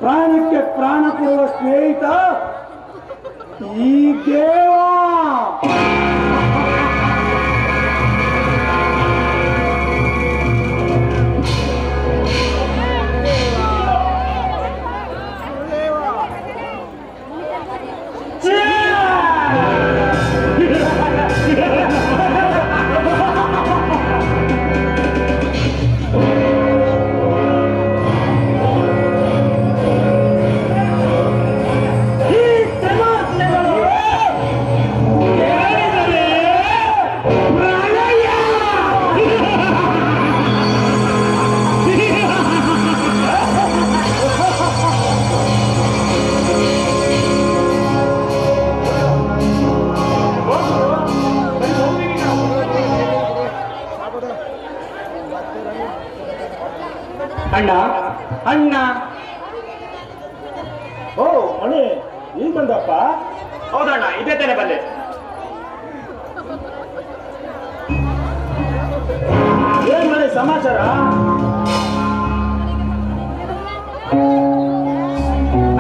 ಪ್ರಾಣಕ್ಕೆ ಪ್ರಾಣ ಕೊಡುವ ಸ್ನೇಹಿತ ಈ ದೇವ. ಅಣ್ಣ ಅಣ್ಣ, ಓ ಮಣಿ, ಈಗ ಬಂದಪ್ಪ? ಹೌದಣ್ಣ, ಇದೇ ತಾನೆ ಬಂದೆ. ಏನ್ ಮನೆ ಸಮಾಚಾರ?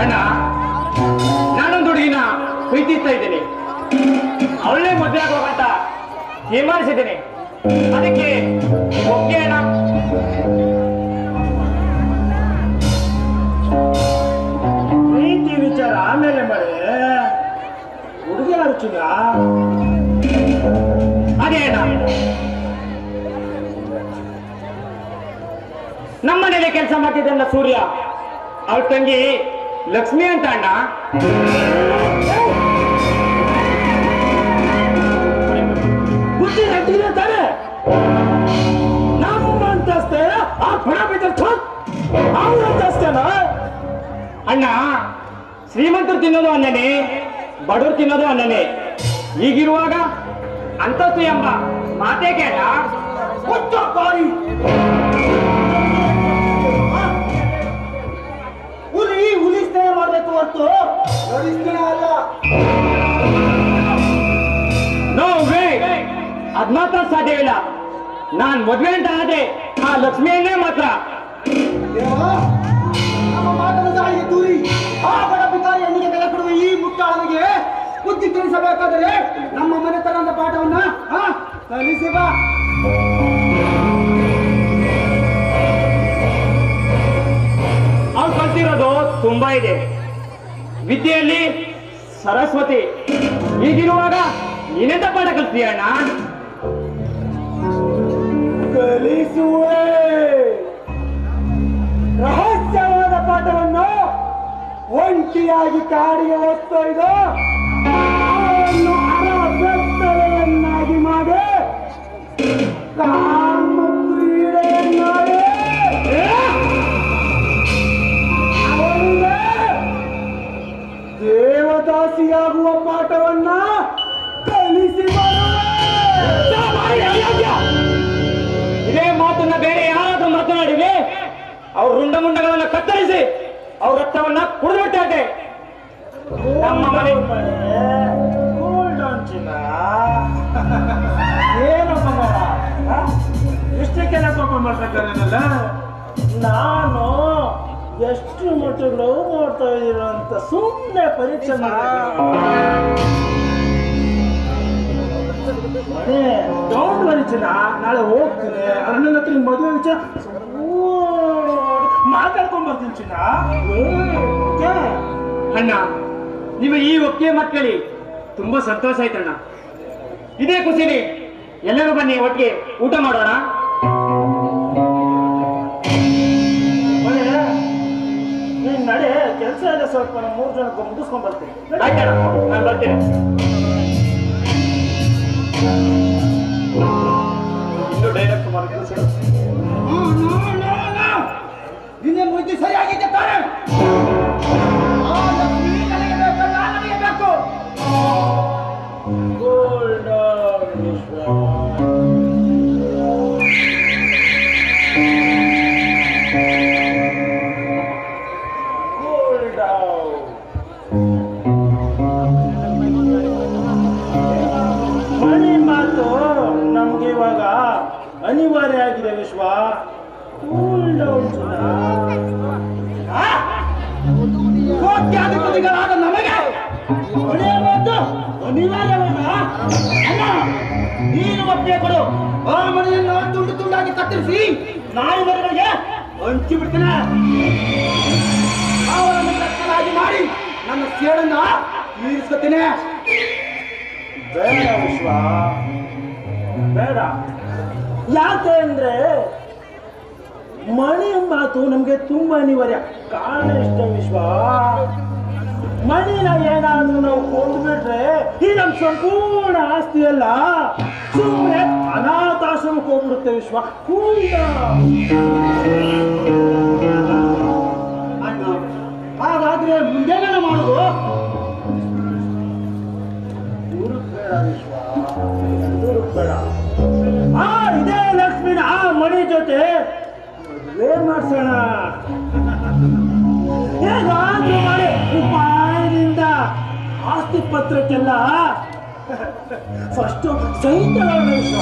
ಅಣ್ಣ, ನಾನೊಂದು ಹುಡುಗಿನ ಪ್ರೀತಿಸ್ತಾ ಇದ್ದೀನಿ. ಅವಳೇ ಮದುವೆ ಆಗೋಗಂತ ತೀರ್ಮಾನಿಸಿದ್ದೀನಿ. ಅದಕ್ಕೆ ಒಪ್ಪಿಗೆ ಅಣ್ಣ. ಪ್ರೀತಿ ವಿಚಾರ ಆಮೇಲೆ ಮಳೆ, ಹುಡುಗಿ ಅರ್ಚಿನ ಅದೇ ಅಣ್ಣ, ನಮ್ಮನೇಲೆ ಕೆಲಸ ಮಾಡ್ತಿದ್ದಲ್ಲ ಸೂರ್ಯ, ಅವ್ರ ತಂಗಿ ಲಕ್ಷ್ಮಿ ಅಂತ ಅಣ್ಣ. ಬುದ್ಧಿ ಹಟ್ಟಿದೆ ತಾನೆ? ನಮ್ಮಂತಷ್ಟೇ ಆ ಪಣ ಬಿದ್ದ ಅವರಂತಷ್ಟೇನ? ಅಣ್ಣ, ಶ್ರೀಮಂತರು ತಿನ್ನೋದು ಅನ್ನನೇ, ಬಡವರು ತಿನ್ನೋದು ಅನ್ನನೇ. ಈಗಿರುವಾಗ ಅಂತಸ್ತು ಎಂಬ ಮಾತೇ ಕೇಳ. ಹುಲಿ ಸ್ನೇಹ ಮಾಡಬೇಕು ಹೊರತು ಸ್ನೇಹ ಅಲ್ಲ. ನೋ ವೇ, ಅದ್ ಮಾತ್ರ ಸಾಧ್ಯವಿಲ್ಲ. ನಾನ್ ಮದ್ವೆ ಅಂತ ಆದ್ರೆ ಆ ಲಕ್ಷ್ಮಿಯನ್ನೇ ಮಾತ್ರ. ನಮ್ಮ ಮಾತನ್ನು ದಾಳಿಗೆ ದೂರಿ ಆ ಬಡ ಬಿಕಾರಿ ಹೆಣ್ಣಿಗೆ ಬೆಲೆ ಕೊಡುವ ಈ ಮುಟ್ಟಾಳನಿಗೆ ಬುದ್ಧಿ ತಿಳಿಸಬೇಕಾದರೆ ನಮ್ಮ ಮನೆತನದ ಪಾಠವನ್ನ ಕಲಿಸಿ ಬಾ. ಅವ್ರು ಕಲ್ತಿರೋದು ತುಂಬಾ ಇದೆ. ವಿದ್ಯೆಯಲ್ಲಿ ಸರಸ್ವತಿ. ಈಗಿರುವಾಗ ನೀನೆಂತ ಪಾಠ ಕಲ್ತೀಯ ಅಣ್ಣ? ಕಲಿಸುವೆ ರಹಸ್ಯವಾದ ಪಾಠವನ್ನು. ಒಂಟಿಯಾಗಿ ಕಾಡಿಗೆ ಹೋಗ್ತೊಯ್ದು ಅವರನ್ನು ಅರಬೆತ್ತಲೆಯನ್ನಾಗಿ ಮಾಡಿ ಕಾಮ ಕ್ರೀಡೆಯನ್ನಾಡಿ ಅವರಿಗೆ ದೇವದಾಸಿಯಾಗುವ ಪಾಠವನ್ನ ಕಲಿಸಿ ಇದೇ ಮಾತನ್ನ ಬೇರೆ ಯಾರಾದ್ರೂ ಮಾತನಾಡಿವೆ ಅವ್ರ ರುಂಡ ಮುಂಡಗಳನ್ನ ಕತ್ತರಿಸಿ ಅವ್ರ ರಕ್ತವನ್ನ ಕುಡಿದ್ಬಿಟ್ಟಾಟೆ. ನಮ್ಮ ಮನೆ ಮಾಡ್ಸಕ್ಕಲ್ಲ. ನಾನು ಎಷ್ಟು ಮಟ್ಟಿಗೆ ಲವ್ ಮಾಡ್ತಾ ಇದ್ದೀರ ಅಂತ ಸುಮ್ಮನೆ ಪರೀಕ್ಷೆ ಡೌಂಟ್ ವರಿ ಚಿನ್ನ, ನಾಳೆ ಹೋಗ್ತೀನಿ ಅಣ್ಣನ ಹತ್ರ ಮದುವೆ ವಿಚಾರ ಮಾತಾಡ್ಕೊಂಡ್ ಬರ್ತೀನಿ ಚಿನ್ನ. ಅಣ್ಣ, ನಿಮ್ಮ ಈ ಒಪ್ಪಿಗೆ ಮಕ್ಕಳಿ ತುಂಬಾ ಸಂತೋಷ ಆಯ್ತಣ್ಣ. ಇದೇ ಖುಷಿಲಿ ಎಲ್ಲರೂ ಬನ್ನಿ ಒಟ್ಟಿಗೆ ಊಟ ಮಾಡೋಣ. ನೀನ್ ನಡೆ, ಕೆಲಸ ಇದೆ ಸ್ವಲ್ಪ, ನಮ್ಮ 3 ಜನಕ್ಕೆ ಮುಗಿಸ್ಕೊಂಡ್ ಬರ್ತೀನಿ. ಆಯ್ತಣ್ಣ, ನಾನು ಬರ್ತೀನಿ. ಇನ್ನು ಡೈರೆಕ್ಟ್ ಕೆಲಸ ನಿನ್ನೆ ಬುದ್ಧಿ ಸರಿಯಾಗಿದೆ ತಾನೆ? ನನಗೆ ಬೇಕು. ಮಣಿ ಮಾತು ನಮ್ಗೆ ಇವಾಗ ಅನಿವಾರ್ಯ ಆಗಿದೆ ವಿಶ್ವ. ಕೋಟ್ಯಾಧಿಪತಿಗಳಾದ ನಮಗೆ ಮನೆ ಮಾತು ಅನಿವಾರ್ಯವಲ್ಲ. ಅಲ್ಲ, ನೀನು ಒಪ್ಪಿಗೆ ಕೊಡು. ಆ ಮನೆಯನ್ನು ತುಂಡು ತುಂಡಾಗಿ ಕತ್ತರಿಸಿ ನಾಯಿಗಳಿಗೆ ಹಂಚಿ ಬಿಡ್ತೇನೆ. ಅವರನ್ನು ಕತ್ತಲಾಗಿ ಮಾಡಿ ನನ್ನ ಸೇಡನ್ನ ತೀರಿಸ್ಕೊತೇನೆ. ಬೇಡ ವಿಶ್ವ, ಬೇಡ. ಯಾಕೆ ಅಂದ್ರೆ ಮಣಿ ಮಾತು ನಮ್ಗೆ ತುಂಬಾ ಅನಿವಾರ್ಯ. ಕಾರಣ ಇಷ್ಟ ವಿಶ್ವ, ಮಣಿನ ಏನಾದ್ರೂ ನಾವು ಕೊಂಡ್ಬಿಟ್ರೆ ಈ ನಮ್ ಸಂಪೂರ್ಣ ಆಸ್ತಿ ಎಲ್ಲ ಸುಮ್ಮನೆ ಅನಾಥಾಶ್ರಮಕ್ಕೆ ಹೋಗ್ಬಿಡುತ್ತೆ ವಿಶ್ವ. ಹಾಗಾದ್ರೆ ಮುಂದೇನ ಮಾಡುದು? ಬೇಡ ವಿಶ್ವ, ಬೇಡ. ಇದೇ ಲಕ್ಷ್ಮಿನ ಆ ಮಣಿ ಜೊತೆ ಮದುವೆ ಮಾಡ್ಸೋಣ. ಹೇಗಾದ್ರೂ ಮಾಡಿ ಉಪಾಯದಿಂದ ಆಸ್ತಿ ಪತ್ರಕ್ಕೆಲ್ಲ ಫಸ್ಟ್ ಸಹಿತ ವಿಶ್ವ.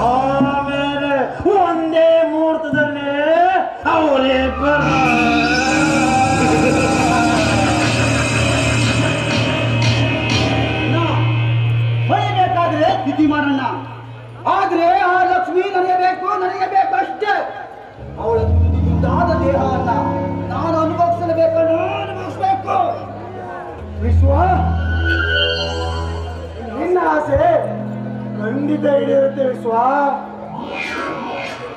ಆಮೇಲೆ ಒಂದೇ ಮುಹೂರ್ತದಲ್ಲಿ ಅವರೇ ಹೊಯ್ಬೇಕಾದ್ರೆ ತಿಥಿ ಮಾಡೋಣ. ಆದ್ರೆ ಆ ಲಕ್ಷ್ಮಿ ನನಗೆ ಬೇಕು ಅಷ್ಟೇ. ಅವಳ ದುಡಿದಾದ ದೇಹವನ್ನ ನಾನು ಅನುಭವಿಸಬೇಕು. ವಿಶ್ವ, ನಿನ್ನ ಆಸೆ ಖಂಡಿತ ಈಡೇರುತ್ತೆ ವಿಶ್ವ,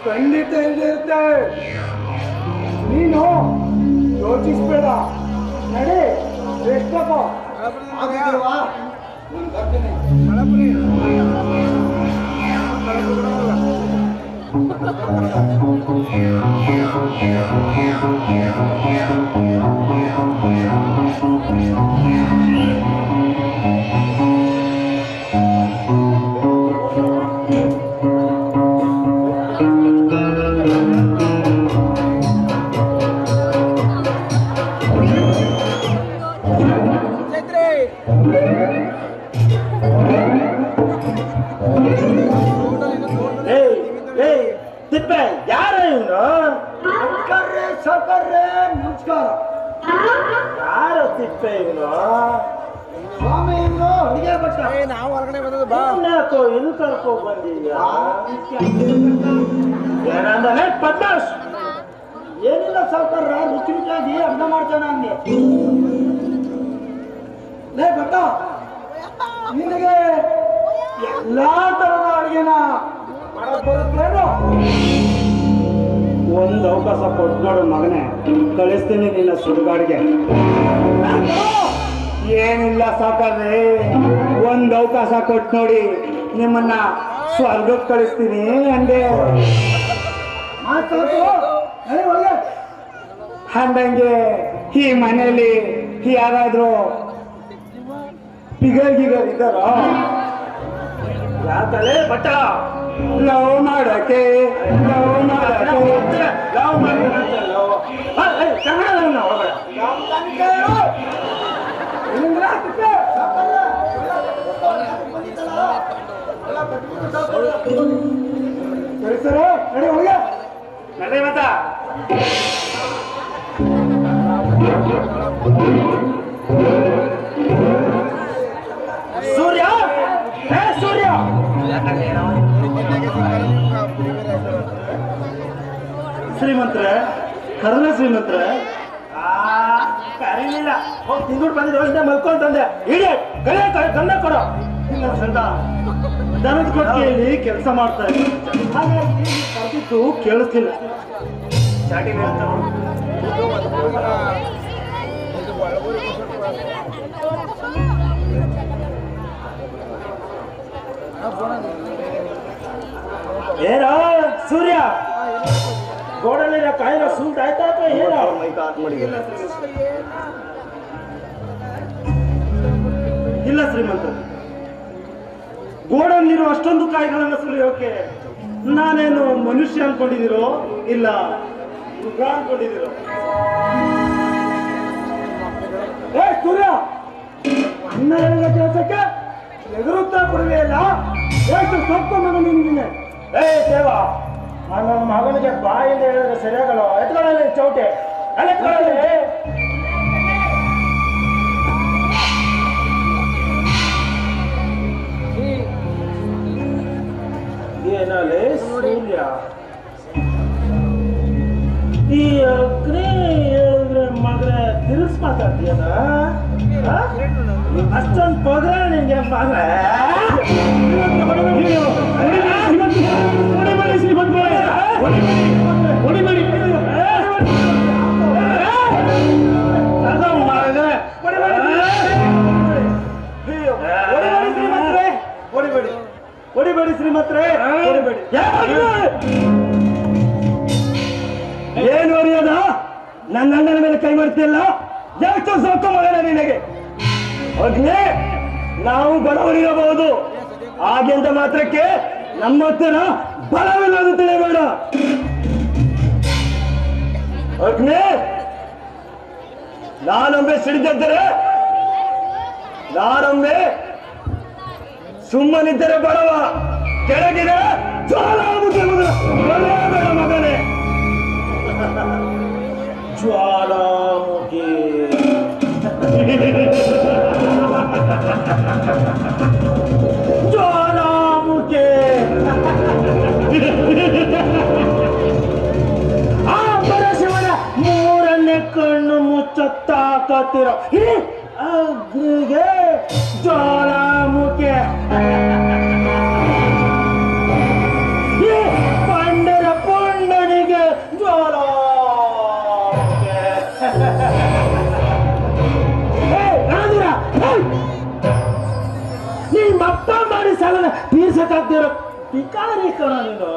ಖಂಡಿತ ಈಡೇರುತ್ತೆ. ನೀನು ಯೋಚಿಸ್ಬೇಡ, ನಡೆ ಎಷ್ಟಪ್ಪ ಆಗಿದ್ದೇವಾ? ನಾನು ಬರ್ತೀನಿ. ತಿಪ್ಪೆ ಯಾರ ಇವನು? ನಮಸ್ಕಾರ. ಯಾರ ತಿಪ್ಪೆ ಇವನು? ಸ್ವಾಮಿ ಇವರು ಅಡಿಗೆ ಭಟ್ಟ. ನಾವು ಹೊರಗಡೆ ಬಂದದ್ದು ಬಾ. ಯಾಕೋ ಇಲ್ಲಿ ಕರ್ಕೊ ಬಂದಿದ್ಯಾ? ಏನಂದ್ರೆ ಪದ್ಮಾಶ್, ಏನಿಲ್ಲ ಸಾವುಕಾರ, ರುಚಿ ರುಚಿಯಾಗಿ ಅನ್ನ ಮಾಡ್ತಾನೆ ಹಂಗೆ. ಲೇ ಭಟ್ಟ, ನಿನಗೆ ಎಲ್ಲಾ ತರದ ಅಡಿಗೆನ ಮಾಡಕ್ ಬರುತ್ತೇನು? ಒಂದು ಅವಕಾಶ ಕೊಟ್ಕೊಡು ಮಗನೇ, ಕಳಿಸ್ತೀನಿ ನಿನ್ನ ಸುಡುಗಾಡಿಗೆ. ಏನಿಲ್ಲ ಸಾಕಾದ್ರೆ ಒಂದು ಅವಕಾಶ ಕೊಟ್ಟು ನೋಡಿ, ನಿಮ್ಮನ್ನ ಸ್ವರ್ಗಕ್ಕೆ ಕಳಿಸ್ತೀನಿ ಅಂದೆ. ಅಂದಂಗೆ ಈ ಮನೆಯಲ್ಲಿ ಯಾರಾದ್ರೂ ಪಿಗರ್ ಇದ್ದಾರ? ಯಾಕಲೆ ಬಟ್ಟ ಲವ್ ಮಾಡಕ್ಕೆ ಲವ್ ಮಾಡಿ ಕನ್ನಡ ಹೆಸರು ನಡಿ ಒಳಗೆ. ನಡೆ ಮತ ಸೂರ್ಯ, ಹೇ ಸೂರ್ಯ, ಶ್ರೀಮಂತ್ರೆ ಕರಲ ಶ್ರೀಮಂತ್ರೆ. ಕರೀಲಿಲ್ಲ, ಹೋಗಿ ತಿಂಗಳು ಬಂದಿದ್ದು ಹಿಂದೆ ಮಲ್ಕೊಂತಂದೆ. ಇಡೀ ಗಂಡ ಕೊಡು. ಇಲ್ಲ ಸಂದ, ದನದ ಕೊಟ್ಟಿಗೆಯಲ್ಲಿ ಕೆಲಸ ಮಾಡ್ತಾ ಇದ್ದೆ, ಹಾಗಾಗಿ ಕರೆದಿದ್ದು ಕೇಳಿಸ್ತಿಲ್ಲ. ಚಾಟಿ ಏನೋ ಸೂರ್ಯ, ಗೋಡಲ್ಲಿರೋ ಕಾಯಿಲೆ ಸೂಟ್ ಆಯ್ತಾ ಅಥವಾ ಏನೋ? ಇಲ್ಲ ಶ್ರೀಮಂತ, ಗೋಡಲ್ಲಿರೋ ಅಷ್ಟೊಂದು ಕಾಯಿಗಳನ್ನು ಸುಲಿಯೋಕೆ ನಾನೇನು ಮನುಷ್ಯ ಅನ್ಕೊಂಡಿದ್ದೀರೋ ಇಲ್ಲ ಮೃಗ ಅನ್ಕೊಂಡಿದ್ದೀರೋ? ಏ ಸೂರ್ಯ, ಅನ್ನ ಹೇಳಿದ ಕೆಲಸಕ್ಕೆ ಎದುರುತ್ತರ ಕೊಡುವೆಯಲ್ಲ, ಎಷ್ಟು ಸೊಪ್ಪು ಮಗ ನಿನ್ಗೆ. ಏ ದೇವ, ನನ್ನ ಮಗನಿಗೆ ಬಾಯಿಂದ ಹೇಳಿದ್ರೆ ಸರಿಯಾಗಲ್ಲ. ಎತ್ಕೊಳ್ಳಿ ಚೌಟೆ, ಅಲ್ಲಿ ಎತ್ಕೊಳ್ಳಿ. ಏನಲ್ಲಿ ಸೂರ್ಯ, ಈ ಅಗ್ನಿ ಹೇಳಿದ್ರೆ ಮಗನೇ ತಿರುಗಿಸ್ ಮಾತಾಡ್ತೀಯನ? ಅಷ್ಟೊಂದು ಪೊದ್ರೆ ನಿಂಗೆ ಮಗ. ಹೊಡಿಬೇಡಿ ಶ್ರೀಮಂತ್ರೆ, ಹೊಡಿಬೇಡಿ. ಏನು ಹೊಡೆಯೋದ? ನನ್ನ ಅಣ್ಣನ ಮೇಲೆ ಕೈ ಮಾಡ್ತಿಯಲ್ಲ, ಎಷ್ಟು ಸೊಕ್ಕ ಮಗನ ನಿನಗೆ? ಅಗ್ನಿ, ನಾವು ಬಡವರಿರಬಹುದು, ಹಾಗೆಂತ ಮಾತ್ರಕ್ಕೆ ನಮ್ಮ ಹತ್ತಿರ ಬಲವಿಲ್ಲದು ತಿಳಿಬೇಡ. ಅಗ್ನಿ, ನಾನೊಮ್ಮೆ ಸಿಡಿದಿದ್ದರೆ, ನಾನೊಮ್ಮೆ ಸುಮ್ಮನಿದ್ದರೆ ಬಡವ, ಕೆಳಗಿನ ಜ್ವಾಲಾಮುಖಿ ಬೇಡ ಮಗನೇ. ಜ್ವಾಲಾಮುಖಿ ಜ್ವಾಲಾಮುಖಿ ಆ ಪರಶಿವನ ಮೂರನೇ ಕಣ್ಣು ಮುಚ್ಚತ್ತಾಕತ್ತಿರೋ ಈ ಅಗ್ನಿಗೆ ಜ್ವಾಲಾಮುಖಿ, ಈ ಪಂಡರ ಪುಂಡನಿಗೆ ಜ್ವಾಲಾಮುಖಿ. ನಿಮ್ಮಪ್ಪ ಮಾಡಿ ಸಾಲನ ತೀರ್ಸಕ್ಕಾಗ್ದಿರೋ ಪಿಕಾರಿ ಕಣ ನೀನು.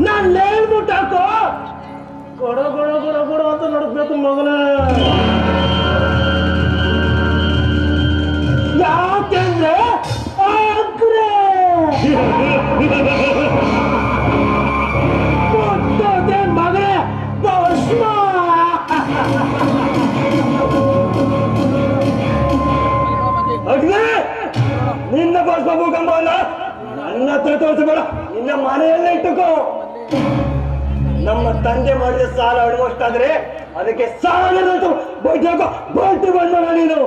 ನಾನು ಹೇಳ್ಬಿಟ್ಟಾಕೋ ಕೊಡ ಕೊಡ ಕೊಡ ಕೊಡ ಅಂತ ನೋಡ್ಬೇಕು ಮಗನ. ಯಾಕೆಂದ್ರೆ ಆಗ್ರೆ ಕೊಟ್ಟದೆ ಮಗನೇ ಭಸ್ಮ. ಅಗ್ನಿ, ನಿನ್ನ ಭಸ್ಮ ಭೂಕಂಬವನ್ನ ನನ್ನ ಹತ್ರ ತೋರಿಸಬೇಡ, ನಿನ್ನ ಮನೆಯಲ್ಲೇ ಇಟ್ಟುಕೋ. ನಮ್ಮ ತಂದೆ ಮಾಡಿದ ಸಾಲ ಅಡುವಷ್ಟಾದ್ರೆ ಅದಕ್ಕೆ ಸಾಲ ಬಡ್ಡಿ ಬಂದೋಣ ನೀನು.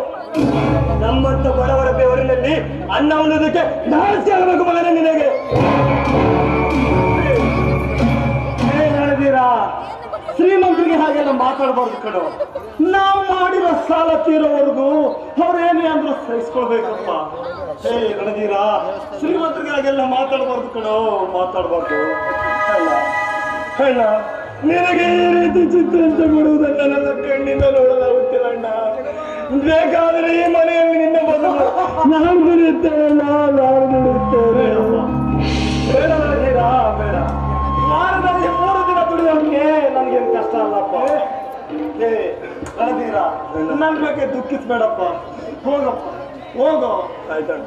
ನಮ್ಮಂತ ಬಡವರ ಬೆವರಿನಲ್ಲಿ ಅನ್ನ ಉಣ್ಣೋದಕ್ಕೆ ನಾಚಿಕೆ ಆಗಬೇಕು ಮಗನೇ ನಿನಗೆ. ಏನ್ ಹೇಳಿದೀರಾ? ಶ್ರೀಮಂತರಿಗೆ ಹಾಗೆಲ್ಲ ಮಾತಾಡಬಾರ್ದು ಕಣೋ. ನಾವು ಮಾಡಿರೋ ಸಾಲ ತೀರೋವರೆಗೂ ಅವ್ರೇನೇ ಅಂದ್ರೂ ಸಹಿಸ್ಕೊಳ್ಬೇಕಪ್ಪ. ಹೇ ಗಣದೀರಾ, ಶ್ರೀಮಂತರಿಗೆ ಹಾಗೆಲ್ಲ ಮಾತಾಡಬಾರ್ದು ಕಣೋ, ಮಾತಾಡಬಾರ್ದು. ಅಣ್ಣ, ನಿನಗೆ ಈ ರೀತಿ ಚಿತ್ರಹಿಂಸೆ ಕೊಡುವುದನ್ನ ನನ್ನ ಕಣ್ಣಿಂದ ನೋಡಲಾಗುತ್ತಿಲ್ಲ ಅಣ್ಣ. ಬೇಕಾದ್ರೆ ಈ ಮನೆಯಲ್ಲಿ ನಿನ್ನ ಬಂದು ನಾನು ದುಡಿಯುತ್ತೇನಲ್ಲ, ನಾನು ದುಡಿಯುತ್ತೇನೆ. ಬೇಡ ಗಣದೀರಾ, ಬೇಡ. ವಾರದಲ್ಲಿ 3 ದಿನ ದುಡಿಯೋಕೆ ನನ್ಗೇನು ಕಷ್ಟ ಅಲ್ಲಪ್ಪ. ಹೇ ಗಣದೀರಾ, ನನ್ನ ಬಗ್ಗೆ ದುಃಖಿಸ್ಬೇಡಪ್ಪ. ಹೋಗಪ್ಪ, ಹೋಗೋ. ಆಯ್ತಣ್ಣ.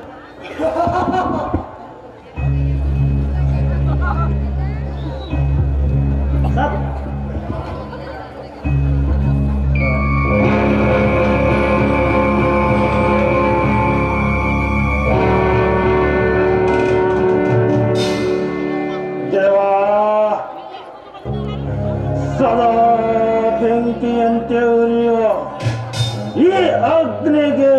ಸರ್, ಈ ಅಗ್ನಿಗೆ